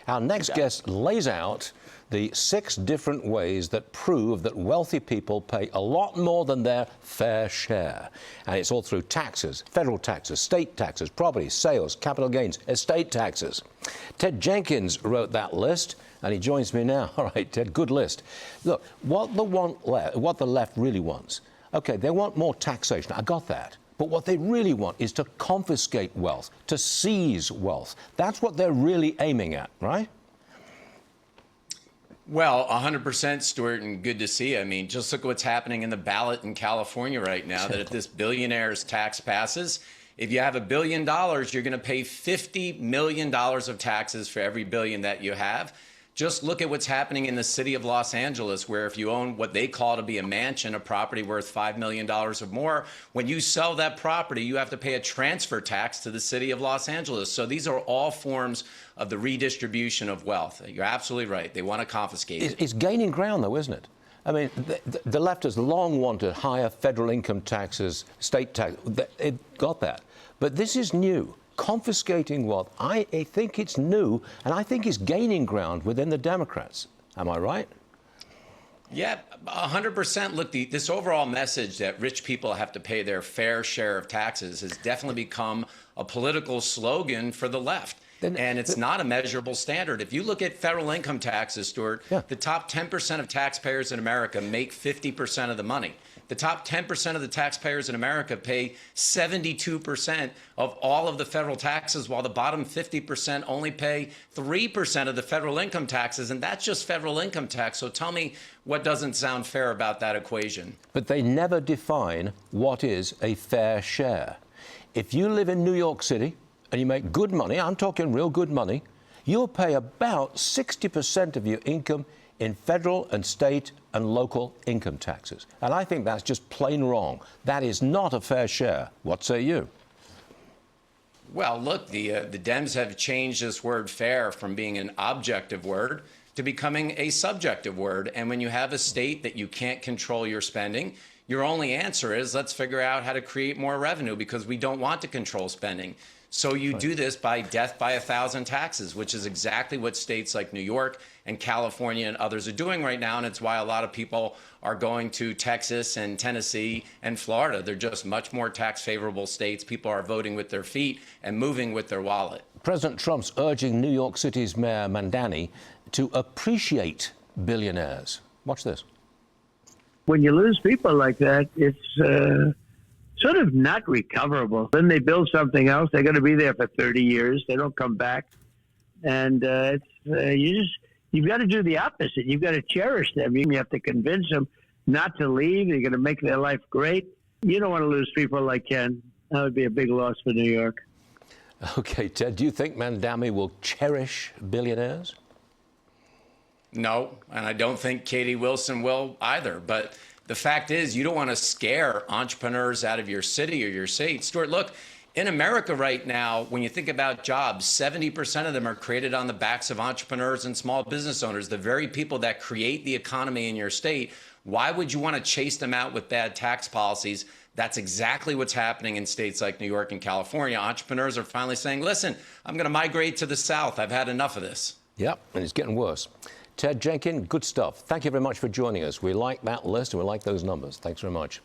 Our next guest lays out the 6 different ways that prove that wealthy people pay a lot more than their fair share. And it's all through taxes, federal taxes, state taxes, property, sales, capital gains, estate taxes. Ted Jenkins wrote that list, and he joins me now. All right, Ted, good list. Look, what the left really wants, okay, they want more taxation. I got that. But what they really want is to confiscate wealth, to seize wealth. That's what they're really aiming at, right? Well, 100%, Stuart, and good to see you. I mean, just look at what's happening in the ballot in California right now, that if this billionaire's tax passes, if you have $1 billion, you're going to pay $50 million of taxes for every billion that you have. Just look at what's happening in the city of Los Angeles, where if you own what they call to be a mansion, a property worth $5 million or more, when you sell that property, you have to pay a transfer tax to the city of Los Angeles. So these are all forms of the redistribution of wealth. You're absolutely right. They want to confiscate it. It's gaining ground, though, isn't it? I mean, the left has long wanted higher federal income taxes, state tax. It got that. But this is new. Confiscating wealth, I think it's new, and I think it's gaining ground within the Democrats. Am I right? Yeah, 100%. Look, this overall message that rich people have to pay their fair share of taxes has definitely become a political slogan for the left. And it's not a measurable standard. If you look at federal income taxes, Stuart, the top 10% of taxpayers in America make 50% of the money. The top 10% of the taxpayers in America pay 72% of all of the federal taxes, while the bottom 50% only pay 3% of the federal income taxes. And that's just federal income tax. So tell me what doesn't sound fair about that equation. But they never define what is a fair share. If you live in New York City and you make good money, I'm talking real good money, you'll pay about 60% of your income in federal and state and local income taxes. And I think that's just plain wrong. That is not a fair share. What say you? Well, look, the Dems have changed this word fair from being an objective word to becoming a subjective word. And when you have a state that you can't control your spending, your only answer is let's figure out how to create more revenue because we don't want to control spending. So you do this by death by 1,000 taxes, which is exactly what states like New York and California and others are doing right now. And it's why a lot of people are going to Texas and Tennessee and Florida. They're just much more tax favorable states. People are voting with their feet and moving with their wallet. President Trump's urging New York City's Mayor Mandani to appreciate billionaires. Watch this. When you lose people like that, it's sort of not recoverable. Then they build something else. They're going to be there for 30 years. They don't come back. And you've got to do the opposite. You've got to cherish them. You have to convince them not to leave. You're going to make their life great. You don't want to lose people like Ken. That would be a big loss for New York. Okay, Ted, do you think Mandani will cherish billionaires? No, and I don't think Katie Wilson will either. But the fact is, you don't want to scare entrepreneurs out of your city or your state. Stuart, look, in America right now, when you think about jobs, 70% of them are created on the backs of entrepreneurs and small business owners, the very people that create the economy in your state. Why would you want to chase them out with bad tax policies? That's exactly what's happening in states like New York and California. Entrepreneurs are finally saying, listen, I'm going to migrate to the South. I've had enough of this. Yep, and it's getting worse. Ted Jenkin, good stuff. Thank you very much for joining us. We like that list and we like those numbers. Thanks very much.